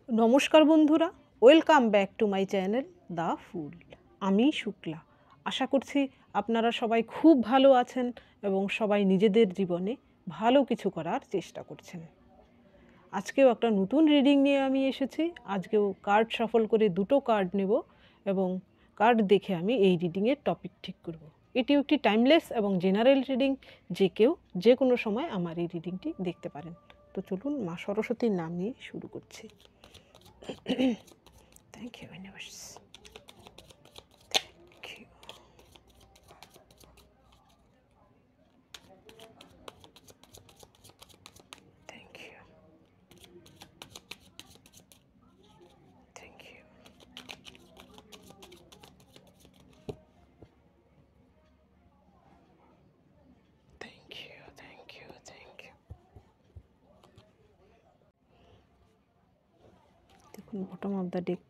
নমস্কার বন্ধুরা, welcome back to my channel the ফুল। আমি শুক্লা। আশা করছি আপনারা সবাই খুব ভালো আছেন এবং সবাই নিজেদের জীবনে ভালো কিছু করার চেষ্টা করছেন। আজকেও একটা নতুন রিডিং নিয়ে আমি এসেছি। আজকেও কার্ড শাফল করে দুটো কার্ড নেব এবং কার্ড দেখে আমি এই রিডিংয়ের টপিক ঠিক করব। এটিও একটি টাইমলেস এবং জেনারেল রিডিং, যে কেউ যে কোনো সময় আমার এই রিডিংটি দেখতে পারেন। তো চলুন মা সরস্বতীর নাম নিয়ে শুরু করছি। Thank you, universe. Thank you. Thank you. Thank you. Thank you. Thank you. Thank you. দেখুন, bottom of the deck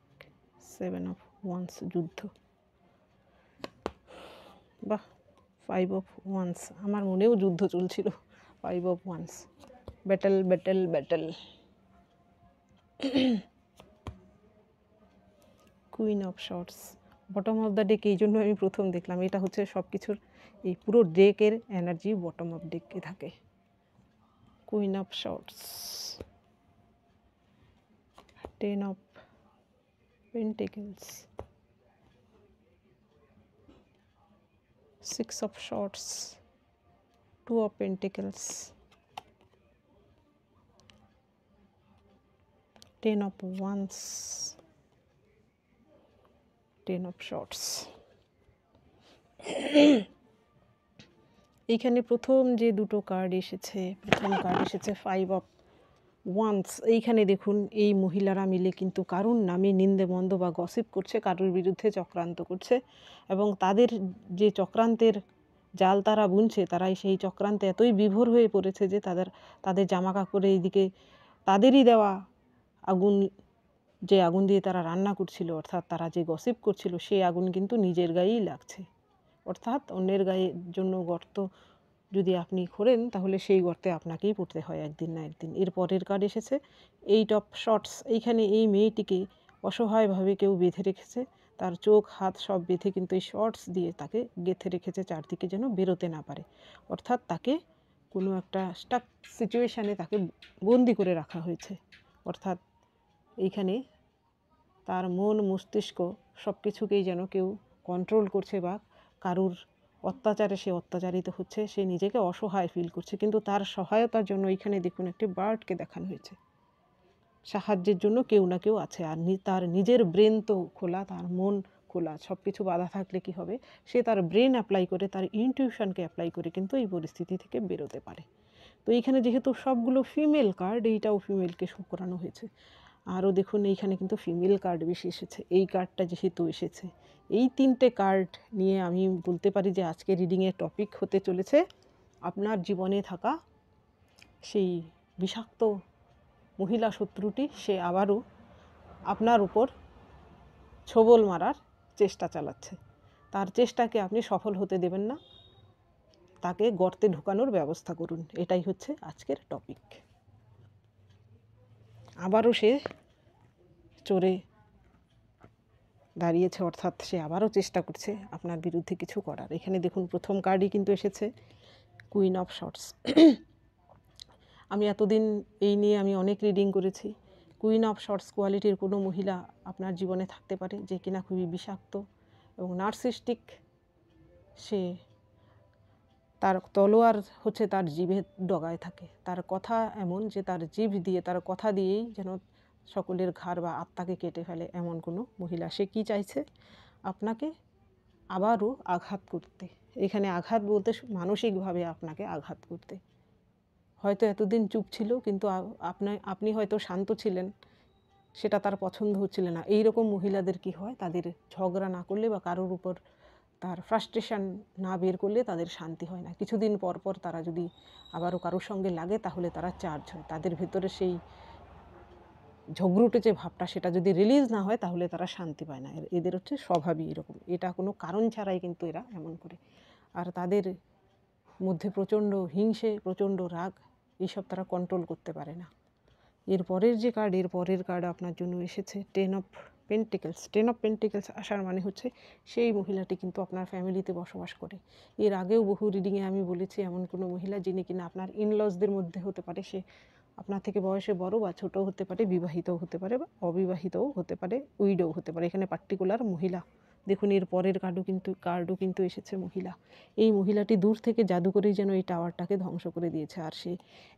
7 of Wands, যুদ্ধ। বাহ, 5 of Wands, আমার মনেও যুদ্ধ চলছিল। 5 of Wands, battle battle battle. Queen of shorts, bottom of the deck এই জন্য আমি প্রথম দেখলাম। এটা হচ্ছে সব কিছুর, এই পুরো ডেকের এনার্জি বটম অফ ডেকে থাকে। Queen of shorts, 10 of Pentacles, 6 of Swords, 2 of Pentacles, 10 of Wands, 10 of Swords। এইখানে প্রথম যে দুটো কার্ড এসেছে, প্রথম কার্ড এসেছে 5 of Wands। এইখানে দেখুন, এই মহিলারা মিলে কিন্তু কারুর নামে নিন্দে মন্দ বা গসিপ করছে, কারুর বিরুদ্ধে চক্রান্ত করছে এবং তাদের যে চক্রান্তের জাল তারা বুনছে, তারাই সেই চক্রান্তে এতই বিভোর হয়ে পড়েছে যে তাদের জামা কাপড়ে এইদিকে তাদেরই দেওয়া আগুন, যে আগুন দিয়ে তারা রান্না করছিল, অর্থাৎ তারা যে গসিপ করছিল, সেই আগুন কিন্তু নিজের গায়েই লাগছে। অর্থাৎ অন্যের গায়ের জন্য গর্ত যদি আপনি খোঁড়েন, তাহলে সেই গর্তে আপনাকেই পড়তে হয় একদিন না একদিন। এর পরের কার্ড এসেছে 8 of Swords। এইখানে এই মেয়েটিকে অসহায়ভাবে কেউ বেঁধে রেখেছে, তার চোখ হাত সব বেঁধে কিন্তু এই শর্টস দিয়ে তাকে গেঁথে রেখেছে চারদিকে, যেন বেরোতে না পারে। অর্থাৎ তাকে কোনো একটা স্টাক সিচুয়েশানে তাকে বন্দি করে রাখা হয়েছে। অর্থাৎ এইখানে তার মন মস্তিষ্ক সব কিছুকেই যেন কেউ কন্ট্রোল করছে বা কারুর অত্যাচারে সে অত্যাচারিত হচ্ছে, সে নিজেকে অসহায় ফিল করছে। কিন্তু তার সহায়তার জন্য এখানে দেখুন একটি বার্ডকে দেখানো হয়েছে। সাহায্যের জন্য কেউ না কেউ আছে। আর তার নিজের ব্রেন তো খোলা, তার মন খোলা। সব কিছু বাধা থাকলে কি হবে, সে তার ব্রেন অ্যাপ্লাই করে, তার ইনটিউশনকে অ্যাপ্লাই করে কিন্তু এই পরিস্থিতি থেকে বেরোতে পারে। তো এইখানে যেহেতু সবগুলো ফিমেল কার্ড, এইটাও ফিমেলকে শো করানো হয়েছে। আরও দেখুন, এইখানে কিন্তু ফিমেল কার্ড বেশি এসেছে। এই কার্ডটা যেহেতু এসেছে, এই তিনটে কার্ড নিয়ে আমি বলতে পারি যে আজকে রিডিংয়ের টপিক হতে চলেছে আপনার জীবনে থাকা সেই বিষাক্ত মহিলা শত্রুটি, সে আবারও আপনার উপর ছোবল মারার চেষ্টা চালাচ্ছে। তার চেষ্টাকে আপনি সফল হতে দেবেন না, তাকে গর্তে ঢোকানোর ব্যবস্থা করুন। এটাই হচ্ছে আজকের টপিক। আবারও সে চড়ে দাঁড়িয়েছে, অর্থাৎ সে আবারও চেষ্টা করছে আপনার বিরুদ্ধে কিছু করার। এখানে দেখুন, প্রথম কার্ডই কিন্তু এসেছে কুইন অফ শর্টস। আমি এতদিন এই নিয়ে আমি অনেক রিডিং করেছি। কুইন অফ শর্টস কোয়ালিটির কোনো মহিলা আপনার জীবনে থাকতে পারে, যে কিনা খুবই বিষাক্ত এবং নার্সিস্টিক। সে, তার তলোয়ার হচ্ছে তার জিভের ডগায় থাকে। তার কথা এমন যে তার জিভ দিয়ে, তার কথা দিয়েই যেন সকলের ঘাড় বা আত্মাকে কেটে ফেলে, এমন কোনো মহিলা। সে কি চাইছে, আপনাকে আবারও আঘাত করতে। এখানে আঘাত বলতে মানসিকভাবে আপনাকে আঘাত করতে। হয়তো এতদিন চুপ ছিল, কিন্তু আপনি হয়তো শান্ত ছিলেন, সেটা তার পছন্দ হচ্ছিল না। এই রকম মহিলাদের কি হয়, তাদের ঝগড়া না করলে বা কারোর উপর তার ফ্রাস্ট্রেশন না বের করলে তাদের শান্তি হয় না। কিছুদিন পর পর তারা যদি আবারও কারোর সঙ্গে লাগে, তাহলে তারা চার্জ হয়। তাদের ভেতরে সেই ঝগড়ুটে যে ভাবটা, সেটা যদি রিলিজ না হয়, তাহলে তারা শান্তি পায় না। এদের হচ্ছে স্বভাবই এরকম। এটা কোনো কারণ ছাড়াই কিন্তু এরা এমন করে। আর তাদের মধ্যে প্রচণ্ড হিংসে, প্রচণ্ড রাগ, এইসব তারা কন্ট্রোল করতে পারে না। এর পরের যে কার্ড, এর পরের কার্ড আপনার জন্য এসেছে ten of pentacles. Ten of pentacles আসার মানে হচ্ছে সেই মহিলাটি কিন্তু আপনার ফ্যামিলিতে বসবাস করে। এর আগেও বহু রিডিংয়ে আমি বলেছি এমন কোনো মহিলা যিনি কিনা আপনার ইনলসদের মধ্যে হতে পারে। সে আপনার থেকে বয়সে বড় বা ছোটও হতে পারে, বিবাহিতও হতে পারে বা অবিবাহিতও হতে পারে, উইডোও হতে পারে। এখানে পার্টিকুলার মহিলা। দেখুন এর পরের কার্ডও কিন্তু এসেছে মহিলা। এই মহিলাটি দূর থেকে জাদু করেই যেন এই টাওয়ারটাকে ধ্বংস করে দিয়েছে, আর সে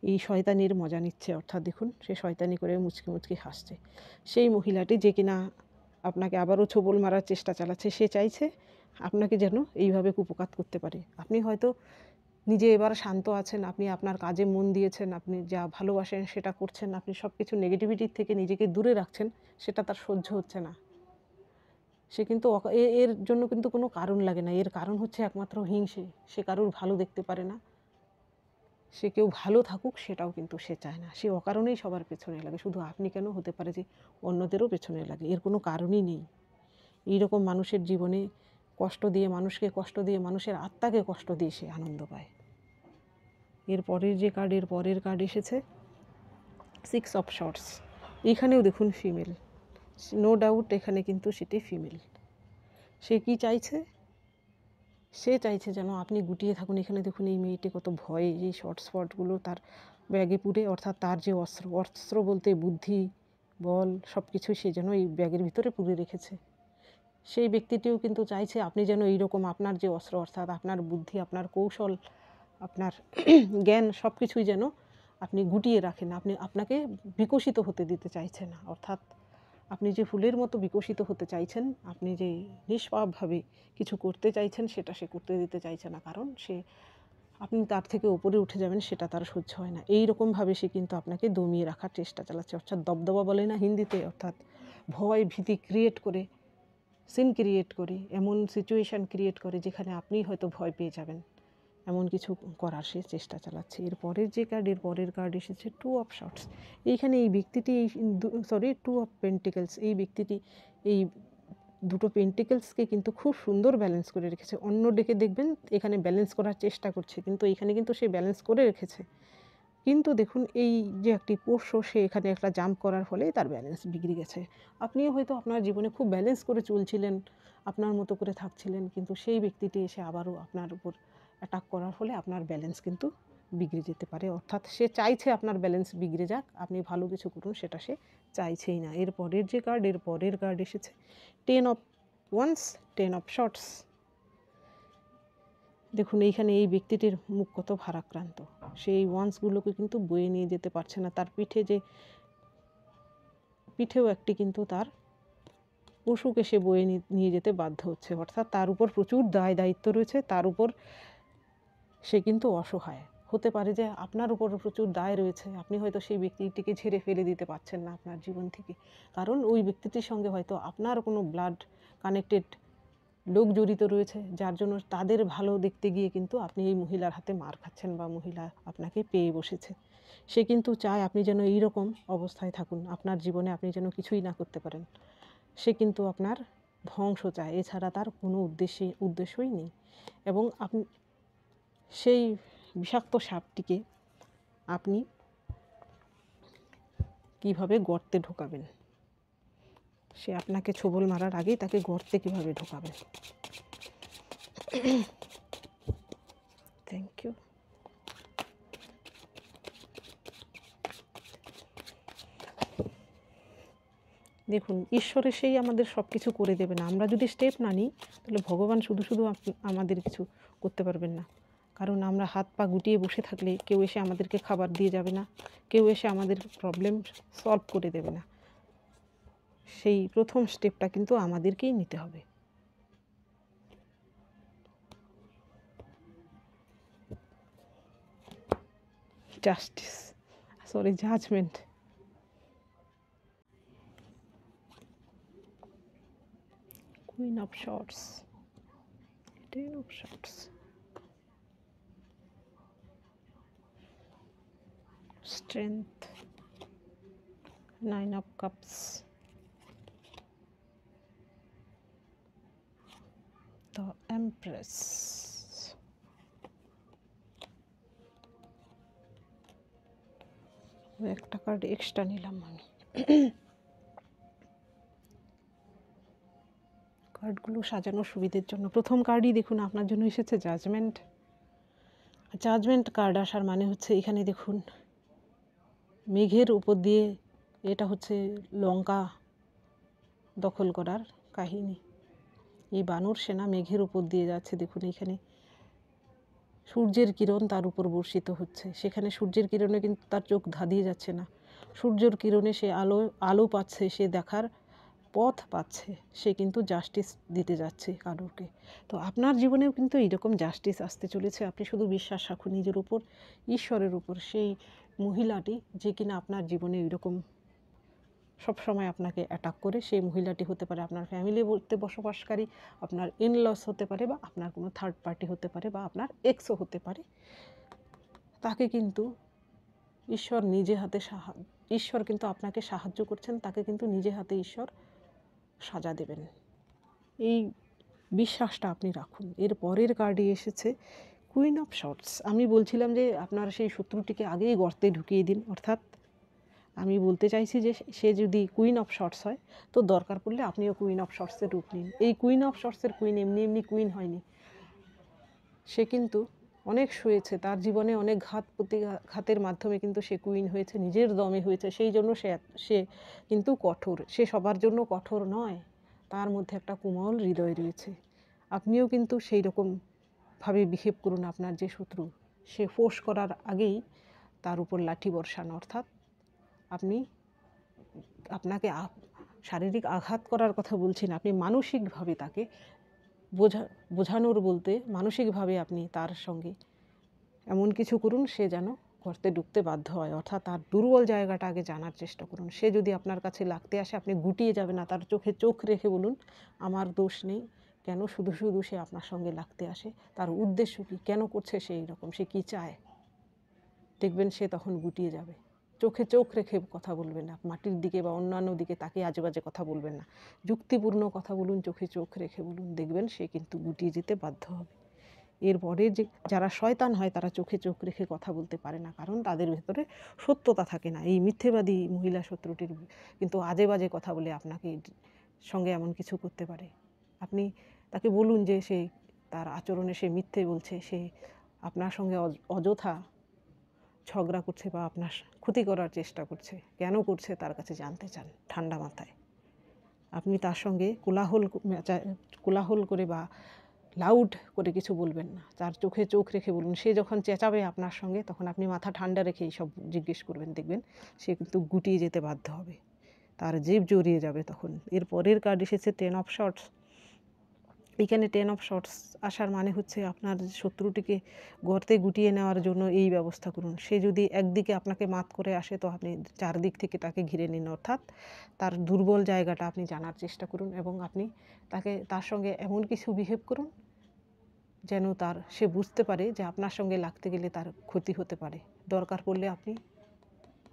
এই শয়তানির মজা নিচ্ছে। অর্থাৎ দেখুন সে শয়তানি করে মুচকি মুচকি হাসছে। সেই মহিলাটি যে কিনা আপনাকে আবারও ছোবল মারার চেষ্টা চালাচ্ছে, সে চাইছে আপনাকে যেন এইভাবে কুপকাত করতে পারে। আপনি হয়তো নিজে এবার শান্ত আছেন, আপনি আপনার কাজে মন দিয়েছেন, আপনি যা ভালোবাসেন সেটা করছেন, আপনি সব কিছু নেগেটিভিটির থেকে নিজেকে দূরে রাখছেন, সেটা তার সহ্য হচ্ছে না। সে কিন্তু এর জন্য কিন্তু কোনো কারণ লাগে না। এর কারণ হচ্ছে একমাত্র হিংসে। সে কারোর ভালো দেখতে পারে না, সে কেউ ভালো থাকুক সেটাও কিন্তু সে চায় না। সে অকারণেই সবার পেছনে লাগে। শুধু আপনি কেন, হতে পারে যে অন্যদেরও পেছনে লাগে। এর কোনো কারণই নেই। এইরকম মানুষের জীবনে কষ্ট দিয়ে, মানুষকে কষ্ট দিয়ে, মানুষের আত্মাকে কষ্ট দিয়ে সে আনন্দ পায়। এর পরের কার্ড এসেছে সিক্স অফ শর্টস। এখানেও দেখুন ফিমেল। নো ডাউট এখানে কিন্তু সেটি ফিমেল। সে কি চাইছে? সে চাইছে যেন আপনি গুটিয়ে থাকুন। এখানে দেখুন এই মেয়েটি কত ভয়ে, এই শর্ট স্পটগুলো তার ব্যাগে পুরে, অর্থাৎ তার যে অস্ত্র বলতে বুদ্ধি, বল সব কিছুই সে যেন এই ব্যাগের ভিতরে পুরে রেখেছে। সেই ব্যক্তিটিও কিন্তু চাইছে আপনি যেন এইরকম আপনার যে অস্ত্র, অর্থাৎ আপনার বুদ্ধি, আপনার কৌশল, আপনার জ্ঞান সব কিছুই যেন আপনি গুটিয়ে রাখেন। আপনাকে বিকশিত হতে দিতে চাইছে না। অর্থাৎ আপনি যে ফুলের মতো বিকশিত হতে চাইছেন, আপনি যে নিষ্পাপভাবে কিছু করতে চাইছেন, সেটা সে করতে দিতে চাইছে না। কারণ আপনি তার থেকে উপরে উঠে যাবেন সেটা তার সহ্য হয় না। এই রকমভাবে সে কিন্তু আপনাকে দমিয়ে রাখার চেষ্টা চালাচ্ছে। অর্থাৎ দবদবা বলে না হিন্দিতে, অর্থাৎ ভয় ভীতি ক্রিয়েট করে, সিন ক্রিয়েট করে, এমন সিচুয়েশান ক্রিয়েট করে যেখানে আপনি হয়তো ভয় পেয়ে যাবেন। এমন কিছু করার সে চেষ্টা চালাচ্ছে। এর পরের কার্ড এসেছে টু অফ শর্টস। এইখানে এই ব্যক্তিটি টু অফ পেন্টিকেলস। এই ব্যক্তিটি এই দুটো পেন্টিকেলসকে কিন্তু খুব সুন্দর ব্যালেন্স করে রেখেছে। অন্য ডেকে দেখবেন এখানে ব্যালেন্স করার চেষ্টা করছে, কিন্তু এখানে কিন্তু সে ব্যালেন্স করে রেখেছে। কিন্তু দেখুন এই যে একটি পোষ্য, সে এখানে একটা জাম্প করার ফলে তার ব্যালেন্স বিগড়ে গেছে। আপনিও হয়তো আপনার জীবনে খুব ব্যালেন্স করে চলছিলেন, আপনার মতো করে থাকছিলেন, কিন্তু সেই ব্যক্তিটি এসে আবারও আপনার উপর অ্যাটাক করার ফলে আপনার ব্যালেন্স কিন্তু বিগড়ে যেতে পারে। অর্থাৎ সে চাইছে আপনার ব্যালেন্স বিগড়ে যাক, আপনি ভালো কিছু করুন, সেটা সে চাইছেই না। এর পরের কার্ড এসেছে ten of wands, ten of shorts. দেখুন এইখানে এই ব্যক্তিটির মুখ কত ভারাক্রান্ত। সেই ওয়ান্সগুলোকে কিন্তু বয়ে নিয়ে যেতে পারছে না। তার পিঠেও একটি কিন্তু তার পশুকে সে বয়ে নিয়ে যেতে বাধ্য হচ্ছে। অর্থাৎ তার উপর প্রচুর দায়িত্ব রয়েছে, তার উপর সে কিন্তু অসহায়। হতে পারে যে আপনার উপর প্রচুর দায় রয়েছে, আপনি হয়তো সেই ব্যক্তিটিকে ঝেড়ে ফেলে দিতে পারছেন না আপনার জীবন থেকে। কারণ ওই ব্যক্তিটির সঙ্গে হয়তো আপনার কোনো ব্লাড কানেক্টেড লোক জড়িত রয়েছে, যার জন্য তাদের ভালো দেখতে গিয়ে কিন্তু আপনি এই মহিলার হাতে মার খাচ্ছেন বা মহিলা আপনাকে পেয়ে বসেছে। সে কিন্তু চায় আপনি যেন এইরকম অবস্থায় থাকুন, আপনার জীবনে আপনি যেন কিছুই না করতে পারেন। সে কিন্তু আপনার ধ্বংস চায়, এছাড়া তার কোনো উদ্দেশ্যই নেই। এবং আপনি সেই বিষাক্ত সাপটিকে আপনি কিভাবে গর্তে ঢোকাবেন, সে আপনাকে ছোবল মারার আগেই তাকে গর্তে কিভাবে ঢোকাবেন। Thank you. দেখুন ঈশ্বরের সেই আমাদের সব কিছু করে দেবে না। আমরা যদি স্টেপ না নিই তাহলে ভগবান শুধু আমাদের কিছু করতে পারবেন না। কারণ আমরা হাত পা গুটিয়ে বসে থাকলে কেউ এসে আমাদেরকে খাবার দিয়ে যাবে না, কেউ এসে আমাদের প্রবলেম সলভ করে দেবে না। সেই প্রথম স্টেপটা কিন্তু আমাদেরকেই নিতে হবে। Judgement. Queen of swords, ten of swords, strength, 9 of cups, the empress, একটা কার্ড এক্সট্রা নিলাম আমি। কার্ডগুলো সাজানোর সুবিধের জন্য প্রথম কার্ডই দেখুন আপনার জন্য এসেছে জাজমেন্ট। জাজমেন্ট কার্ড আসার মানে হচ্ছে এখানে দেখুন মেঘের উপর দিয়ে, এটা হচ্ছে লঙ্কা দখল করার কাহিনী। এই বানর সেনা মেঘের উপর দিয়ে যাচ্ছে, দেখুন এখানে সূর্যের কিরণ তার উপর বর্ষিত হচ্ছে, সেখানে সূর্যের কিরণে কিন্তু তার চোখ ধাঁধিয়ে যাচ্ছে না, সূর্যের কিরণে সে আলো পাচ্ছে, সে দেখার পথ পাচ্ছে, সে কিন্তু জাস্টিস দিতে যাচ্ছে কারোরকে। তো আপনার জীবনেও কিন্তু এইরকম জাস্টিস আসতে চলেছে। আপনি শুধু বিশ্বাস রাখুন নিজের উপর, ঈশ্বরের উপর। সেই মহিলাটি যে কিনা আপনার জীবনে এইরকম সবসময় আপনাকে অ্যাটাক করে, সেই মহিলাটি হতে পারে আপনার ফ্যামিলিতে বসবাসকারী, আপনার ইনলস হতে পারে, বা আপনার কোনো থার্ড পার্টি হতে পারে, বা আপনার এক্সও হতে পারে। তাকে কিন্তু ঈশ্বর নিজে হাতে ঈশ্বর কিন্তু আপনাকে সাহায্য করছেন, তাকে কিন্তু নিজে হাতে ঈশ্বর সাজা দেবেন। এই বিশ্বাসটা আপনি রাখুন। এর পরের কার্ডে এসেছে কুইন অফ শর্টস। আমি বলছিলাম যে আপনার সেই শত্রুটিকে আগেই গর্তে ঢুকিয়ে দিন, অর্থাৎ আমি বলতে চাইছি যে সে যদি কুইন অফ শর্টস হয় তো দরকার পড়লে আপনিও কুইন অফ শর্টসের রূপ নিন। এই কুইন অফ শর্টসের কুইন এমনি এমনি কুইন হয়নি, সে কিন্তু অনেক শুয়েছে, তার জীবনে অনেক ঘাতের মাধ্যমে কিন্তু সে কুইন হয়েছে, নিজের দমে হয়েছে। সেই জন্য সে কিন্তু কঠোর, সে সবার জন্য কঠোর নয়, তার মধ্যে একটা কোমল হৃদয় রয়েছে। আপনিও কিন্তু সেই রকমভাবে বিহেভ করুন। আপনার যে শত্রু, সে ফোর্স করার আগেই তার উপর লাঠি বর্ষান, অর্থাৎ আপনাকে শারীরিক আঘাত করার কথা বলছি না, আপনি মানসিকভাবে তাকে বোঝানোর বলতে মানসিকভাবে আপনি তার সঙ্গে এমন কিছু করুন সে যেন গর্তে ঢুকতে বাধ্য হয়, অর্থাৎ তার দুর্বল জায়গাটা আগে জানার চেষ্টা করুন। সে যদি আপনার কাছে লাগতে আসে, আপনি গুটিয়ে যাবে না, তার চোখে চোখ রেখে বলুন আমার দোষ নেই, কেন শুধু শুধু সে আপনার সঙ্গে লাগতে আসে, তার উদ্দেশ্য কী, কেন করছে সে এইরকম, সে কী চায়। দেখবেন সে তখন গুটিয়ে যাবে। চোখে চোখ রেখে কথা বলবেন না, মাটির দিকে বা অন্যান্য দিকে তাকে আজে বাজে কথা বলবেন না, যুক্তিপূর্ণ কথা বলুন, চোখে চোখ রেখে বলুন, দেখবেন সে কিন্তু গুটিয়ে যেতে বাধ্য হবে। এরপরে যে যারা শয়তান হয় তারা চোখে চোখ রেখে কথা বলতে পারে না, কারণ তাদের ভেতরে সত্যতা থাকে না। এই মিথ্যেবাদী মহিলা শত্রুটির কিন্তু আজে বাজে কথা বলে আপনাকে সঙ্গে এমন কিছু করতে পারে। আপনি তাকে বলুন যে সে তার আচরণে সে মিথ্যে বলছে, সে আপনার সঙ্গে অযথা ঝগড়া করছে বা আপনার ক্ষতি করার চেষ্টা করছে, কেন করছে তার কাছে জানতে চান ঠান্ডা মাথায়। আপনি তার সঙ্গে কোলাহল করে বা লাউড করে কিছু বলবেন না, তার চোখে চোখ রেখে বলুন। সে যখন চেঁচাবে আপনার সঙ্গে তখন আপনি মাথা ঠান্ডা রেখে এইসব জিজ্ঞেস করবেন, দেখবেন সে কিন্তু গুটিয়ে যেতে বাধ্য হবে, তার জিভ জড়িয়ে যাবে তখন। এর পরের কার্ড এসেছে 10 অফ শর্টস। এখানে 10 অফ শর্টস আসার মানে হচ্ছে আপনার শত্রুটিকে গর্তে গুটিয়ে নেওয়ার জন্য এই ব্যবস্থা করুন। সে যদি একদিকে আপনাকে মাত করে আসে তো আপনি চারদিক থেকে তাকে ঘিরে নিন, অর্থাৎ তার দুর্বল জায়গাটা আপনি জানার চেষ্টা করুন এবং আপনি তার সঙ্গে এমন কিছু বিহেভ করুন যেন সে বুঝতে পারে যে আপনার সঙ্গে লাগতে গেলে তার ক্ষতি হতে পারে। দরকার পড়লে আপনি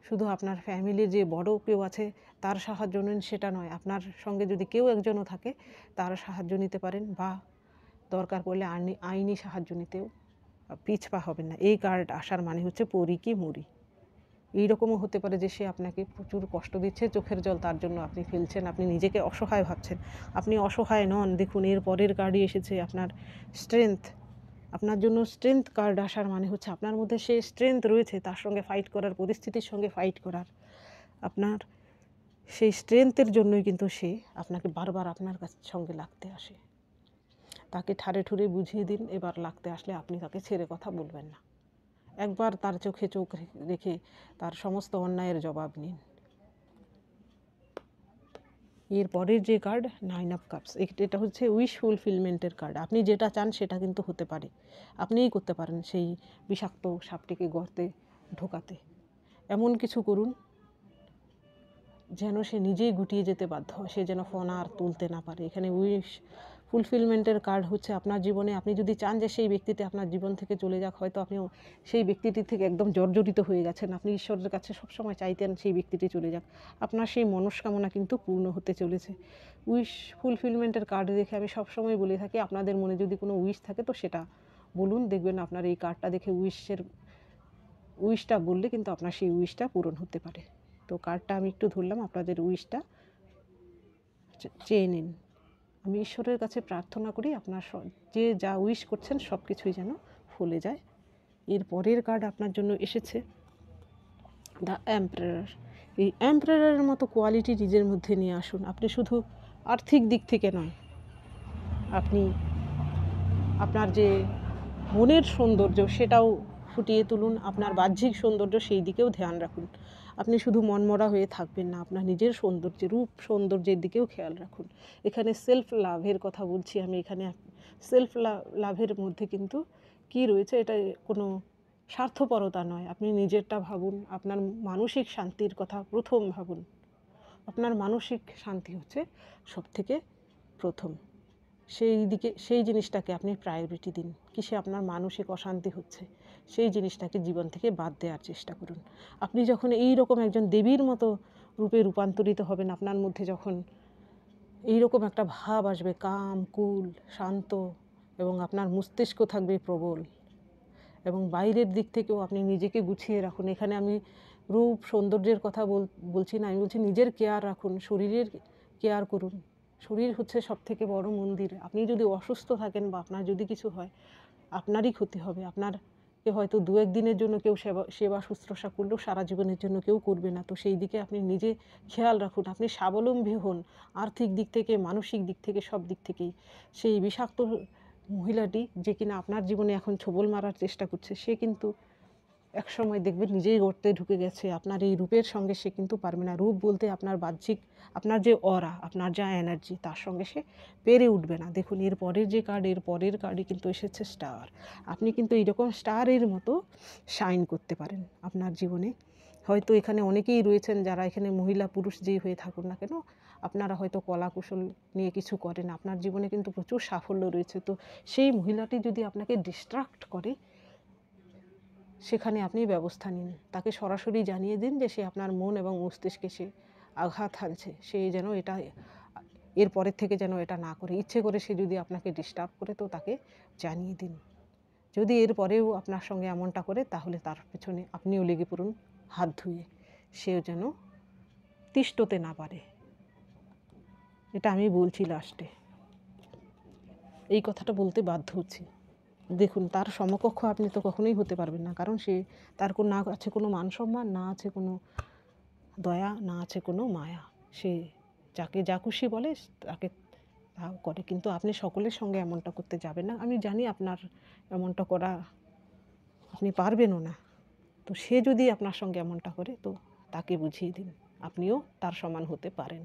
শুধু আপনার ফ্যামিলির যে বড় কেউ আছে তার সাহায্য নিন সেটা নয়, আপনার সঙ্গে যদি কেউ একজনও থাকে তার সাহায্য নিতে পারেন, বা দরকার পড়লে আইনি সাহায্য নিতেও পিছপা হবেন না। এই কার্ড আসার মানে হচ্ছে পরি কি মরি। এইরকমও হতে পারে যে সে আপনাকে প্রচুর কষ্ট দিচ্ছে, চোখের জল তার জন্য আপনি ফেলছেন, আপনি নিজেকে অসহায় ভাবছেন। আপনি অসহায় নন। দেখুন এর পরের কার্ডই এসেছে আপনার স্ট্রেংথ। আপনার জন্য স্ট্রেংথ কার্ড আসার মানে হচ্ছে আপনার মধ্যে সে স্ট্রেংথ রয়েছে তার সঙ্গে ফাইট করার, পরিস্থিতির সঙ্গে ফাইট করার। আপনার সেই স্ট্রেংথের জন্যই কিন্তু সে আপনাকে বারবার আপনার সঙ্গে লাগতে আসে। তাকে ঠাড়ে ঠুরে বুঝিয়ে দিন, এবার লাগতে আসলে আপনি তাকে ছেড়ে কথা বলবেন না। একবার তার চোখে চোখ রেখে তার সমস্ত অন্যায়ের জবাব নিন। এর পরের যে কার্ড 9 অফ কাপস, এটা হচ্ছে উইশ ফুলফিলমেন্টের কার্ড। আপনি যেটা চান সেটা কিন্তু হতে পারে, আপনিই করতে পারেন সেই বিষাক্ত সাপটিকে গর্তে ঢোকাতে। এমন কিছু করুন যেন সে নিজেই গুটিয়ে যেতে বাধ্য হয়, সে যেন ফোন আর তুলতে না পারে। এখানে উইশ ফুলফিলমেন্টের কার্ড হচ্ছে আপনার জীবনে আপনি যদি চান যে সেই ব্যক্তিটি আপনার জীবন থেকে চলে যাক, হয়তো আপনি সেই ব্যক্তিটির থেকে একদম জর্জরিত হয়ে গেছেন, আপনি ঈশ্বরের কাছে সবসময় চাইতেন সেই ব্যক্তিটি চলে যাক, আপনার সেই মনস্কামনা কিন্তু পূর্ণ হতে চলেছে। উইশ ফুলফিলমেন্টের কার্ড দেখে আমি সবসময় বলে থাকি আপনাদের মনে যদি কোনো উইশ থাকে তো সেটা বলুন, দেখবেন আপনার এই কার্ডটা দেখে উইশের উইশটা বললে কিন্তু আপনার সেই উইশটা পূরণ হতে পারে। তো কার্ডটা আমি একটু ধরলাম, আপনাদের উইশটা চেয়ে নিন। আমি ঈশ্বরের কাছে প্রার্থনা করি আপনার যে যা উইশ করছেন সব কিছুই যেন ফলে যায়। এর পরের কার্ড আপনার জন্য এসেছে দ্য এম্পারার। এই এম্পারারের মতো কোয়ালিটি নিজের মধ্যে নিয়ে আসুন। আপনি শুধু আর্থিক দিক থেকে নয়, আপনি আপনার যে মনের সৌন্দর্য সেটাও ফুটিয়ে তুলুন, আপনার বাহ্যিক সৌন্দর্য সেই দিকেও ধ্যান রাখুন। আপনি শুধু মনমরা হয়ে থাকবেন না, আপনার নিজের সৌন্দর্যের রূপ সৌন্দর্যের দিকেও খেয়াল রাখুন। এখানে সেলফ লাভের কথা বলছি আমি। এখানে সেলফ লাভের মধ্যে কিন্তু কি রয়েছে, এটা কোনো স্বার্থপরতা নয়। আপনি নিজেরটা ভাবুন, আপনার মানসিক শান্তির কথা প্রথম ভাবুন। আপনার মানসিক শান্তি হচ্ছে সবথেকে প্রথম। সেই জিনিসটাকে আপনি প্রায়োরিটি দিন। কিসে আপনার মানসিক অশান্তি হচ্ছে সেই জিনিসটাকে জীবন থেকে বাদ দেওয়ার চেষ্টা করুন। আপনি যখন এই রকম একজন দেবীর মতো রূপে রূপান্তরিত হবেন, আপনার মধ্যে যখন এই রকম একটা ভাব আসবে, কাম, কুল, শান্ত, এবং আপনার মস্তিষ্ক থাকবে প্রবল, এবং বাইরের দিক থেকেও আপনি নিজেকে গুছিয়ে রাখুন। এখানে আমি রূপ সৌন্দর্যের কথা বলছি না, আমি বলছি নিজের কেয়ার রাখুন, শরীরের কেয়ার করুন। শরীর হচ্ছে সবথেকে বড় মন্দির। আপনি যদি অসুস্থ থাকেন বা আপনার যদি কিছু হয়, আপনারই ক্ষতি হবে। আপনারকে হয়তো 2-1 দিনের জন্য কেউ সেবা শুশ্রূষা করলেও সারা জীবনের জন্য কেউ করবে না। তো সেই দিকে আপনি নিজে খেয়াল রাখুন। আপনি স্বাবলম্বী হন আর্থিক দিক থেকে, মানসিক দিক থেকে, সব দিক থেকেই। সেই বিষাক্ত মহিলাটি যে কিনা আপনার জীবনে এখন ছোবল মারার চেষ্টা করছে, সে কিন্তু একসময় দেখবেন নিজেই গর্তে ঢুকে গেছে। আপনার এই রূপের সঙ্গে সে কিন্তু পারবে না। রূপ বলতে আপনার বাহ্যিক, আপনার যে অরা, আপনার যা এনার্জি, তার সঙ্গে সে পেরে উঠবে না। দেখুন এর পরের যে কার্ড, এর পরের কার্ডই কিন্তু এসেছে স্টার। আপনি কিন্তু এইরকম স্টারের মতো শাইন করতে পারেন আপনার জীবনে। হয়তো এখানে অনেকেই রয়েছেন যারা এখানে মহিলা পুরুষ যেই হয়ে থাকুন না কেন, আপনারা হয়তো কলা কুশল নিয়ে কিছু করেন, আপনার জীবনে কিন্তু প্রচুর সাফল্য রয়েছে। তো সেই মহিলাটি যদি আপনাকে ডিস্ট্রাক্ট করে, সেখানে আপনি ব্যবস্থা নিন। তাকে সরাসরি জানিয়ে দিন যে সে আপনার মন এবং মস্তিষ্কে সে আঘাত হানছে। সে যেন এটা এর পরের থেকে যেন এটা না করে। ইচ্ছে করে সে যদি আপনাকে ডিস্টার্ব করে, তো তাকে জানিয়ে দিন। যদি এর পরেও আপনার সঙ্গে এমনটা করে, তাহলে তার পেছনে আপনিও লেগে পড়ুন হাত ধুয়ে। সেও যেন তিষ্ঠতে না পারে। এটা আমি বলছি লাস্টে, এই কথাটা বলতে বাধ্য হচ্ছি। দেখুন তার সমকক্ষ আপনি তো কখনোই হতে পারবেন না, কারণ সে তার না আছে কোনো মান সম্মান, না আছে কোনো দয়া, না আছে কোনো মায়া। সে যাকে যা খুশি বলে তাকে তা করে। কিন্তু আপনি সকলের সঙ্গে এমনটা করতে যাবেন না। আমি জানি আপনার এমনটা করা আপনি পারবেনও না। তো সে যদি আপনার সঙ্গে এমনটা করে, তো তাকে বুঝিয়ে দিন আপনিও তার সমান হতে পারেন।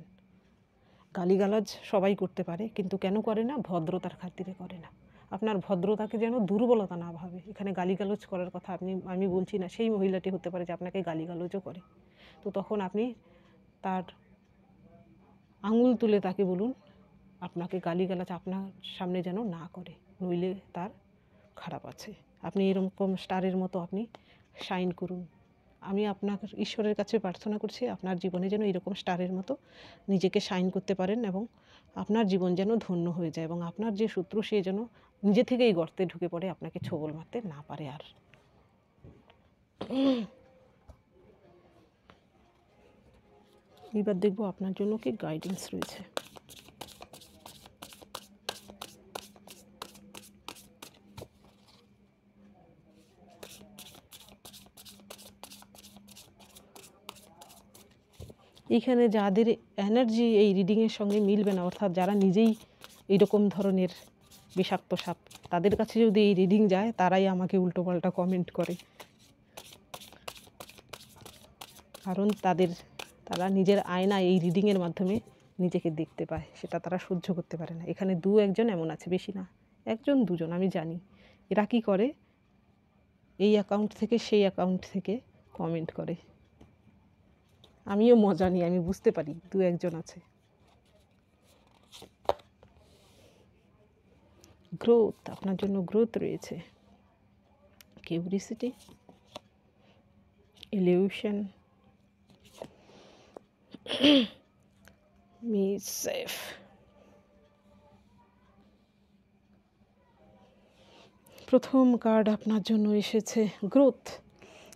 গালিগালাজ সবাই করতে পারে, কিন্তু কেন করে না? ভদ্রতার খাতিরে করে না। আপনার ভদ্রতাকে যেন দুর্বলতা না ভাবে। এখানে গালিগালাজ করার কথা আমি বলছি না। সেই মহিলাটি হতে পারে যে আপনাকে গালিগালাজও করে। তো তখন আপনি তার আঙুল তুলে তাকে বলুন আপনাকে গালিগালাজ আপনার সামনে যেন না করে, নইলে তার খারাপ আছে। আপনি এরকম স্টারের মতো আপনি শাইন করুন। আমি আপনার ঈশ্বরের কাছে প্রার্থনা করছি আপনার জীবনে যেন এরকম স্টারের মতো নিজেকে শাইন করতে পারেন, এবং আপনার জীবন যেন ধন্য হয়ে যায়, এবং আপনার যে শত্রু সে যেন নিজে থেকেই গর্তে ঢুকে পড়ে, আপনাকে ছোবল মারতে না পারে আর। এবার দেখব আপনার জন্য কি গাইডেন্স রয়েছে। এইখানে যাদের এনার্জি এই রিডিংয়ের সঙ্গে মিলবে না, অর্থাৎ যারা নিজেই এইরকম ধরনের বিষাক্ত সাপ, তাদের কাছে যদি এই রিডিং যায়, তারাই আমাকে উল্টোপাল্টা কমেন্ট করে। কারণ তারা নিজের আয়না এই রিডিংয়ের মাধ্যমে নিজেকে দেখতে পায়, সেটা তারা সহ্য করতে পারে না। এখানে 2-1 জন এমন আছে, বেশি না, 1-2 জন আমি জানি। এরা কী করে, এই অ্যাকাউন্ট থেকে সেই অ্যাকাউন্ট থেকে কমেন্ট করে। আমিও মজা নিই, আমি বুঝতে পারি 2-1 জন আছে। গ্রোথ, আপনার জন্য গ্রোথ রয়েছে। Curiosity, illusion, me safe. প্রথম কার্ড আপনার জন্য এসেছে গ্রোথ।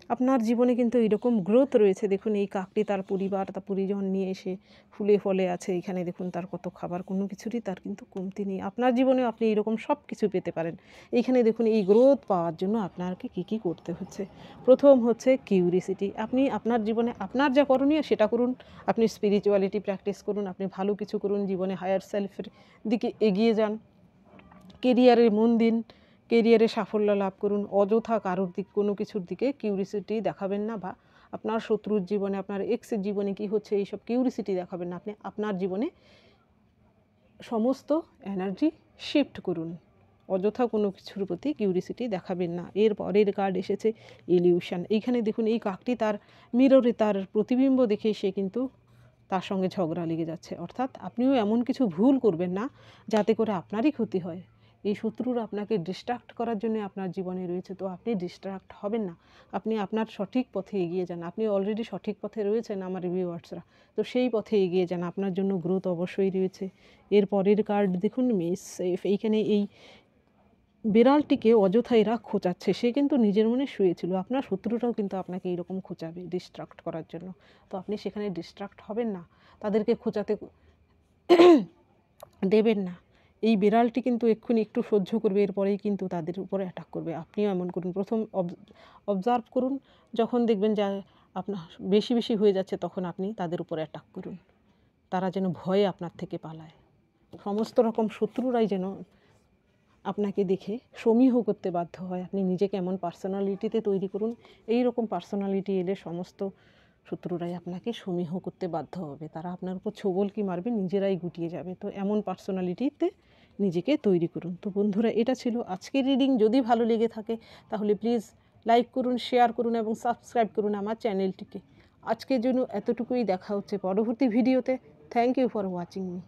আপনার জীবনে কিন্তু এইরকম গ্রোথ রয়েছে। দেখুন এই কাকটি তার পরিবার, তার পরিজন নিয়ে এসে ফুলে ফলে আছে। এখানে দেখুন তার কত খাবার, কোনো কিছুরই তার কিন্তু কমতি নেই। আপনার জীবনেও আপনি এরকম সব কিছু পেতে পারেন। এইখানে দেখুন এই গ্রোথ পাওয়ার জন্য আপনাকে কী কী করতে হচ্ছে। প্রথম হচ্ছে কিউরিসিটি। আপনি আপনার জীবনে আপনার যা করণীয় সেটা করুন। আপনি স্পিরিচুয়ালিটি প্র্যাকটিস করুন, আপনি ভালো কিছু করুন, জীবনে হায়ার সেলফের দিকে এগিয়ে যান, কেরিয়ারে মন দিন, কেরিয়ারে সাফল্য লাভ করুন। অযথা কারোর কোনো কিছুর দিকে কিউরিসিটি দেখাবেন না, বা আপনার শত্রুর জীবনে, আপনার এক্সের জীবনে কী হচ্ছে এইসব কিউরিসিটি দেখাবেন না। আপনি আপনার জীবনে সমস্ত এনার্জি শিফট করুন। অযথা কোনো কিছুর প্রতি কিউরিসিটি দেখাবেন না। এর পরের কার্ড এসেছে ইলিউশন। এইখানে দেখুন এই কাকটি তার মিররে তার প্রতিবিম্ব দেখে সে কিন্তু তার সঙ্গে ঝগড়া লেগে যাচ্ছে। অর্থাৎ আপনিও এমন কিছু ভুল করবেন না যাতে করে আপনারই ক্ষতি হয়। এই শত্রুরা আপনাকে ডিস্ট্রাক্ট করার জন্য আপনার জীবনে রয়েছে, তো আপনি ডিস্ট্রাক্ট হবেন না। আপনি আপনার সঠিক পথে এগিয়ে যান। আপনি অলরেডি সঠিক পথে রয়েছেন আমার ভিউয়ার্সরা, তো সেই পথে এগিয়ে যান। আপনার জন্য গ্রোথ অবশ্যই রয়েছে। এর পরের কার্ড দেখুন মিস সেফ। এইখানে এই বিড়ালটিকে অযথা এরা খোঁচাচ্ছে। সে কিন্তু নিজের মনে শুয়েছিল। আপনার শত্রুরাও কিন্তু আপনাকে এইরকম খোঁচাবে ডিস্ট্রাক্ট করার জন্য, তো আপনি সেখানে ডিস্ট্রাক্ট হবেন না, তাদেরকে খোঁচাতে দেবেন না। এই বিড়ালটি কিন্তু এক্ষুনি একটু সহ্য করবে, এরপরেই কিন্তু তাদের উপরে অ্যাটাক করবে। আপনিও এমন করুন। প্রথম অবজার্ভ করুন, যখন দেখবেন যে আপনার বেশি বেশি হয়ে যাচ্ছে তখন আপনি তাদের উপরে অ্যাটাক করুন। তারা যেন ভয়ে আপনার থেকে পালায়। সমস্ত রকম শত্রুরাই যেন আপনাকে দেখে সমীহ করতে বাধ্য হয়। আপনি নিজেকে এমন পার্সোনালিটিতে তৈরি করুন, এই রকম পার্সোনালিটি এলে সমস্ত শত্রুরাই আপনাকে সমীহ করতে বাধ্য হবে। তারা আপনার উপর ছোবল কি মারবে, নিজেরাই গুটিয়ে যাবে। তো এমন পার্সোনালিটিতে নিজেকে তৈরি করুন। তো বন্ধুরা, এটা ছিল আজকের রিডিং। যদি ভালো লেগে থাকে তাহলে প্লিজ লাইক করুন, শেয়ার করুন এবং সাবস্ক্রাইব করুন আমার চ্যানেলটিকে। আজকের জন্য এতটুকুই। দেখা হচ্ছে পরবর্তী ভিডিওতে। Thank you for watching me.